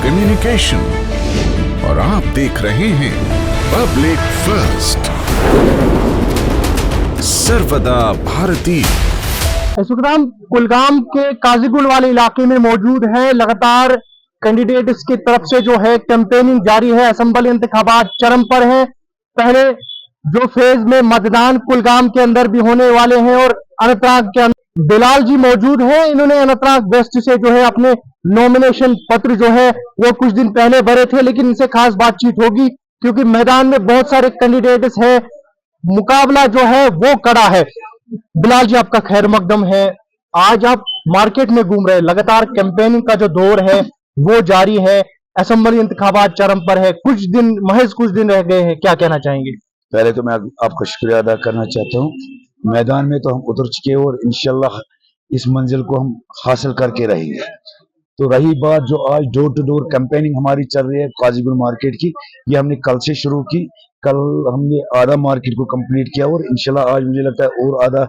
Communication और आप देख रहे हैं पब्लिक फर्स्ट, सर्वदा भारतीय। इस वक्त हम कुलगाम के काजीगुंड वाले इलाके में मौजूद है। लगातार कैंडिडेट्स की तरफ से जो है कैंपेनिंग जारी है। असेंबली इंतखाबात चरम पर है। पहले जो फेज में मतदान कुलगाम के अंदर भी होने वाले हैं और अनंतनाग के अंदर बिलाल जी मौजूद हैं। इन्होंने अनंतनाग वेस्ट से जो है अपने नॉमिनेशन पत्र जो है वो कुछ दिन पहले भरे थे, लेकिन इनसे खास बातचीत होगी क्योंकि मैदान में बहुत सारे कैंडिडेट्स हैं। मुकाबला जो है वो कड़ा है। बिलाल जी, आपका खैर मकदम है। आज आप मार्केट में घूम रहे हैं, लगातार कैंपेनिंग का जो दौर है वो जारी है। असेंबली इंतखाबात चरम पर है, महज कुछ दिन रह गए हैं, क्या कहना चाहेंगे? पहले तो मैं आपका शुक्रिया अदा करना चाहता हूँ। मैदान में तो हम उतर चुके हैं और इंशाल्लाह इस मंजिल को हम हासिल करके रहेंगे। तो रही बात जो आज डोर टू डोर कैंपेनिंग हमारी चल रही है काजीगुंड मार्केट की, ये हमने कल से शुरू की। कल हमने आधा मार्केट को कंप्लीट किया और इंशाल्लाह आज मुझे लगता है और आधा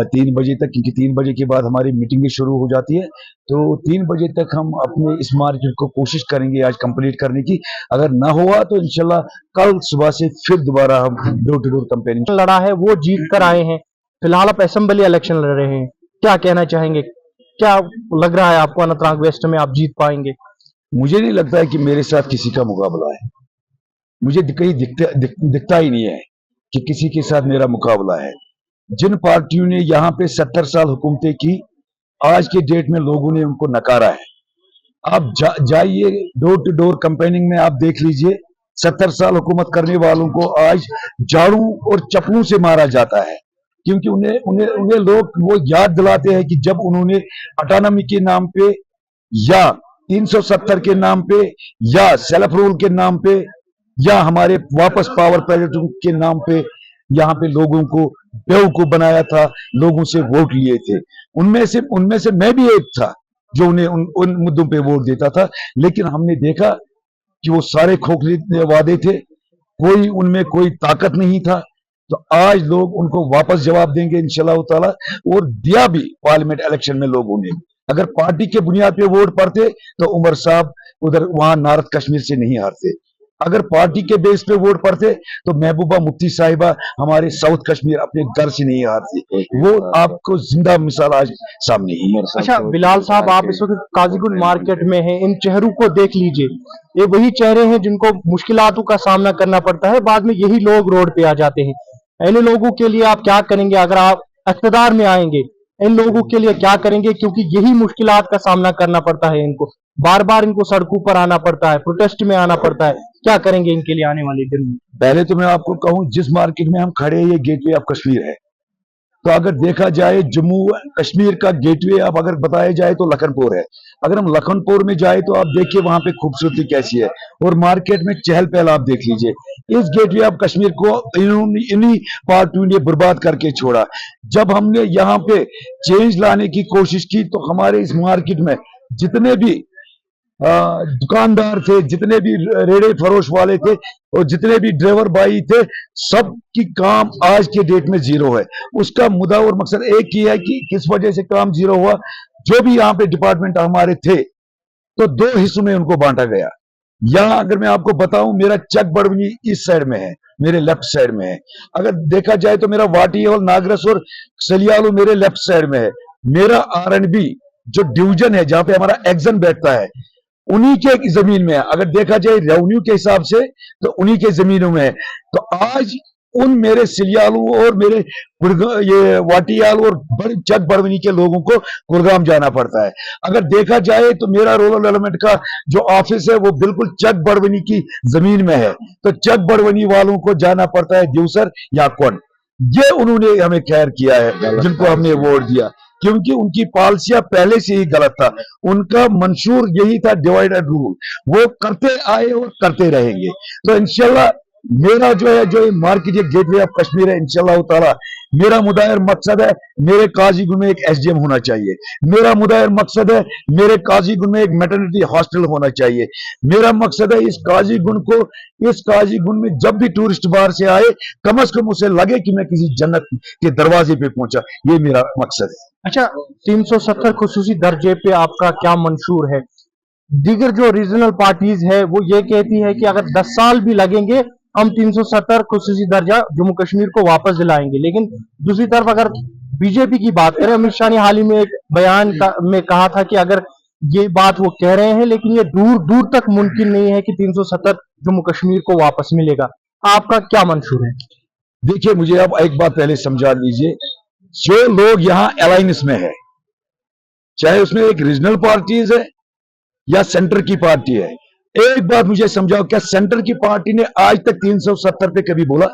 3 बजे तक, क्योंकि 3 बजे के बाद हमारी मीटिंग शुरू हो जाती है। तो 3 बजे तक हम अपने इस मार्केट को कोशिश करेंगे आज कंप्लीट करने की। अगर ना हुआ तो इंशाल्लाह कल सुबह से फिर दोबारा हम डोर टू डोर कैंपेनिंग लड़ा है वो जीत कर आए हैं। फिलहाल आप असेंबली इलेक्शन लड़ रहे हैं, क्या कहना चाहेंगे? क्या लग रहा है आपको अनंतनाग वेस्ट में आप जीत पाएंगे? मुझे नहीं लगता है कि मेरे साथ किसी का मुकाबला है। मुझे कहीं दिखता ही नहीं है कि किसी के साथ मेरा मुकाबला है। जिन पार्टियों ने यहाँ पे 70 साल हुकूमतें की, आज के डेट में लोगों ने उनको नकारा है। आप जाइए डोर टू डोर कैंपेनिंग में, आप देख लीजिए 70 साल हुकूमत करने वालों को आज झाड़ू और चप्पलों से मारा जाता है, क्योंकि उन्हें लोग वो याद दिलाते हैं कि जब उन्होंने ऑटोनॉमी के नाम पे या 370 के नाम पे या सेल्फ रूल के नाम पे या हमारे वापस पावर प्रोजेक्ट के नाम पे यहाँ पे लोगों को बेवकूफ बनाया था, लोगों से वोट लिए थे। उनमें से मैं भी एक था जो उन्हें उन मुद्दों पे वोट देता था, लेकिन हमने देखा कि वो सारे खोखले वादे थे, उनमें कोई ताकत नहीं था। तो आज लोग उनको वापस जवाब देंगे इंशाल्लाह ताला, और दिया भी पार्लियामेंट इलेक्शन में लोगों ने। अगर पार्टी के बुनियाद पे वोट पड़ते तो उमर साहब उधर वहां नॉर्थ कश्मीर से नहीं हारते। अगर पार्टी के बेस पे वोट पड़ते तो महबूबा मुफ्ती साहिबा हमारे साउथ कश्मीर अपने घर से नहीं हारती। वो आपको जिंदा मिसाल आज सामने ही। अच्छा बिलाल साहब, आप इस वक्त काजीगुंड मार्केट में हैं, इन चेहरों को देख लीजिए। ये वही चेहरे हैं जिनको मुश्किलातों का सामना करना पड़ता है, बाद में यही लोग रोड पे आ जाते हैं। ऐसे लोगों के लिए आप क्या करेंगे अगर आप इख्तिदार में आएंगे? इन लोगों के लिए क्या करेंगे, क्योंकि यही मुश्किलात का सामना करना पड़ता है इनको, बार बार इनको सड़कों पर आना पड़ता है, प्रोटेस्ट में आना पड़ता है। क्या करेंगे इनके लिए आने वाले दिन में? पहले तो मैं आपको कहूं, जिस मार्केट में हम खड़े हैं ये गेटवे ऑफ कश्मीर है। तो अगर देखा जाए जम्मू कश्मीर का गेटवे अब अगर बताया जाए तो लखनपुर है। अगर हम लखनपुर में जाए तो आप देखिए वहां पे खूबसूरती कैसी है, और मार्केट में चहल पहल आप देख लीजिए। इस गेटवे ऑफ कश्मीर को इन्हीं पार्टियों ने बर्बाद करके छोड़ा। जब हमने यहाँ पे चेंज लाने की कोशिश की तो हमारे इस मार्केट में जितने भी दुकानदार थे, जितने भी रेड़े फरोश वाले थे और जितने भी ड्राइवर भाई थे, सब की काम आज के डेट में जीरो है। उसका मुद्दा और मकसद एक ही है कि किस वजह से काम जीरो हुआ। जो भी यहाँ पे डिपार्टमेंट हमारे थे तो 2 हिस्सों में उनको बांटा गया। यहाँ अगर मैं आपको बताऊं, मेरा चक बड़वनी इस साइड में है, मेरे लेफ्ट साइड में है। अगर देखा जाए तो मेरा वाटी और नागरस और सलियालू मेरे लेफ्ट साइड में है। मेरा R&B जो डिवीजन है जहां पे हमारा एग्जन बैठता है उन्हीं के जमीन में है। अगर देखा जाए रेवेन्यू के हिसाब से तो उन्हीं के जमीनों में है। तो आज उन मेरे सिलियालू और मेरे ये वाटियाल और चक बड़वनी के लोगों को गुड़गाम जाना पड़ता है। अगर देखा जाए तो मेरा रूरल डेवलपमेंट का जो ऑफिस है वो बिल्कुल चक बड़वनी की जमीन में है। तो चक बड़वनी वालों को जाना पड़ता है दिवसर या कौन। ये उन्होंने हमें खैर किया है जिनको हमने वोट दिया, क्योंकि उनकी पॉलिसियां पहले से ही गलत था। उनका मंशूर यही था डिवाइड एंड रूल, वो करते आए और करते रहेंगे। तो इंशाल्लाह मेरा जो है जो मार्केट गेटवे ऑफ कश्मीर है, इंशाल्लाह ताला मेरा मुदायर मकसद है मेरे काजीगुंड में एक SDM होना चाहिए। मेरा मुदायर मकसद है मेरे काजीगुंड में एक मैटरनिटी हॉस्टल होना चाहिए। मेरा मकसद है इस काजीगुंड में जब भी टूरिस्ट बाहर से आए कम से कम उसे लगे कि मैं किसी जन्नत के दरवाजे पे पहुंचा। ये मेरा मकसद है। अच्छा, 370 खुसूसी दर्जे पे आपका क्या मंशूर है? दीगर जो रीजनल पार्टीज है वो ये कहती है कि अगर 10 साल भी लगेंगे हम 370 खुसूसी दर्जा जम्मू कश्मीर को वापस दिलाएंगे। लेकिन दूसरी तरफ अगर बीजेपी की बात करें, अमित शाह ने हाल ही में एक बयान में कहा था कि अगर ये बात वो कह रहे हैं लेकिन ये दूर दूर तक मुमकिन नहीं है कि 370 जम्मू कश्मीर को वापस मिलेगा। आपका क्या मंशूर है? देखिए, मुझे आप एक बात पहले समझा दीजिए, जो लोग यहाँ अलायंस में है, चाहे उसमें एक रीजनल पार्टीज है या सेंटर की पार्टी है, एक बात मुझे समझाओ, क्या सेंटर की पार्टी ने आज तक 370 पे कभी बोला?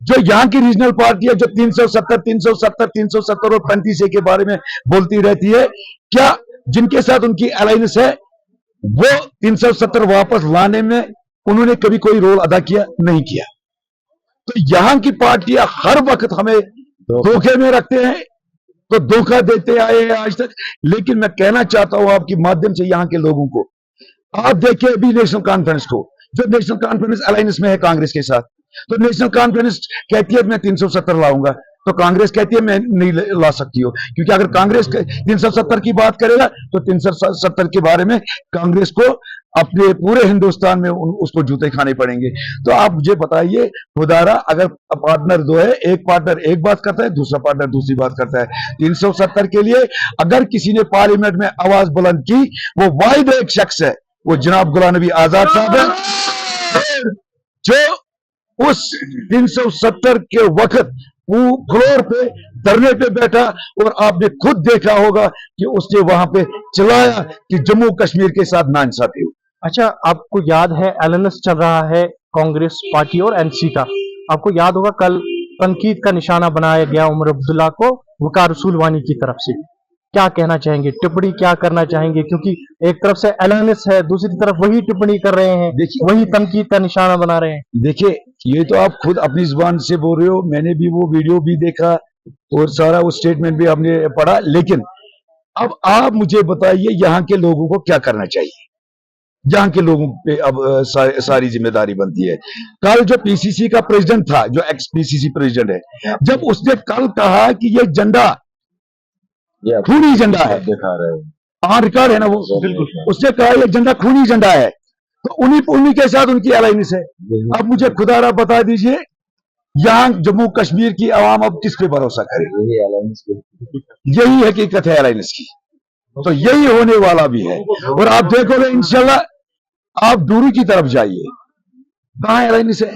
जो यहाँ की रीजनल पार्टी है जो 370 और 35 के बारे में बोलती रहती है, क्या जिनके साथ उनकी अलायंस है वो 370 वापस लाने में उन्होंने कभी कोई रोल अदा किया? नहीं किया। तो यहां की पार्टियां हर वक्त हमें धोखे में रखते हैं, तो धोखा देते आए हैं आज तक। लेकिन मैं कहना चाहता हूं आपके माध्यम से यहां के लोगों को, आप देखिए अभी नेशनल कॉन्फ्रेंस को, जो नेशनल कॉन्फ्रेंस अलायंस में है कांग्रेस के साथ, तो नेशनल कॉन्फ्रेंस कहती है मैं 370 लाऊंगा, तो कांग्रेस कहती है मैं नहीं ला सकती हो, क्योंकि अगर कांग्रेस 370 की बात करेगा तो 370 के बारे में कांग्रेस को अपने पूरे हिंदुस्तान में उसको जूते खाने पड़ेंगे। तो आप मुझे बताइए खुदारा, अगर पार्टनर दो है, एक पार्टनर एक बात करता है, दूसरा पार्टनर दूसरी बात करता है। 370 के लिए अगर किसी ने पार्लियामेंट में आवाज बुलंद की, वो वाहिद एक शख्स है, वो जनाब गुलाम नबी आजाद साहब है, जो उस 370 के वक्त फ्लोर पे धरने पे बैठा, और आपने खुद देखा होगा कि उसने वहां पे चिल्लाया कि जम्मू कश्मीर के साथ नाइंसाफी हो। अच्छा, आपको याद है एलएनएस चल रहा है कांग्रेस पार्टी और एनसी का, आपको याद होगा कल तनकीद का निशाना बनाया गया उमर अब्दुल्ला को वकार रसूलवानी की तरफ से। क्या कहना चाहेंगे, टिप्पणी क्या करना चाहेंगे? क्योंकि एक तरफ से एलएनएस है, दूसरी तरफ वही टिप्पणी कर रहे हैं, वही तनकीद का निशाना बना रहे हैं। देखिए, ये तो आप खुद अपनी जुबान से बोल रहे हो, मैंने भी वो वीडियो भी देखा और सारा वो स्टेटमेंट भी हमने पढ़ा। लेकिन अब आप मुझे बताइए यहाँ के लोगों को क्या करना चाहिए? यहाँ के लोगों पे अब सारी जिम्मेदारी बनती है। कल जो पीसीसी का प्रेसिडेंट था, जो एक्स पीसीसी प्रेसिडेंट है, जब उसने कल कहा कि ये झंडा खूनी झंडा है, दिखा रहे हैं रिकॉर्ड है ना वो, उसने कहा ये झंडा खूनी झंडा है, तो उन्हीं के साथ उनकी अलायंस है। अब मुझे खुदारा बता दीजिए, यहाँ जम्मू कश्मीर की आवाम अब किस पे भरोसा करे? यही हकीकत है अलायंस की, तो यही होने वाला भी है। और आप देखोगे इंशाल्लाह, आप दूरी की तरफ जाइए, कहाँ अलायंस है?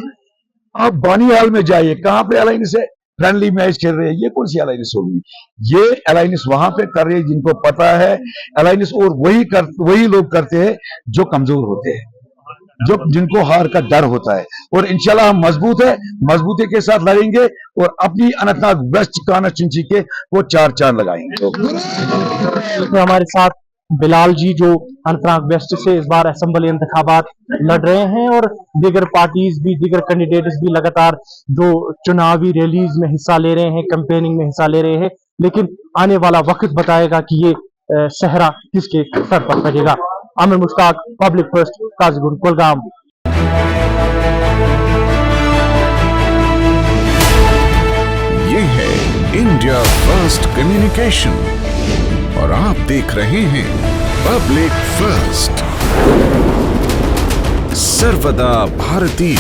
आप बानीहाल में जाइए, कहाँ पे अलायंस है? फ्रेंडली मैच खेल रहे हैं, ये कौन सी अलायंस होगी? ये अलायंस वहां पे कर रहे हैं जिनको पता है अलायंस, और वही लोग करते हैं जो कमजोर होते हैं, जो जिनको हार का डर होता है। और इंशाल्लाह हम मजबूत है, मजबूती के साथ लड़ेंगे और अपनी अनंतनाग वेस्ट काना चिंची के वो 4 चांद लगाएंगे। तो हमारे साथ बिलाल जी, जो अनंतनाग वेस्ट से इस बार असेंबली इंतखाबात लड़ रहे हैं, और दीगर पार्टीज भी, दीगर कैंडिडेट्स भी लगातार जो चुनावी रैलीज में हिस्सा ले रहे हैं, कैंपेनिंग में हिस्सा ले रहे हैं। लेकिन आने वाला वक्त बताएगा कि ये सहरा किसके सर पर पड़ेगा। Aamir Mushtaq, public first, Qazigund, Kulgam. ये है इंडिया फर्स्ट कम्युनिकेशन और आप देख रहे हैं पब्लिक फर्स्ट, सर्वदा भारतीय।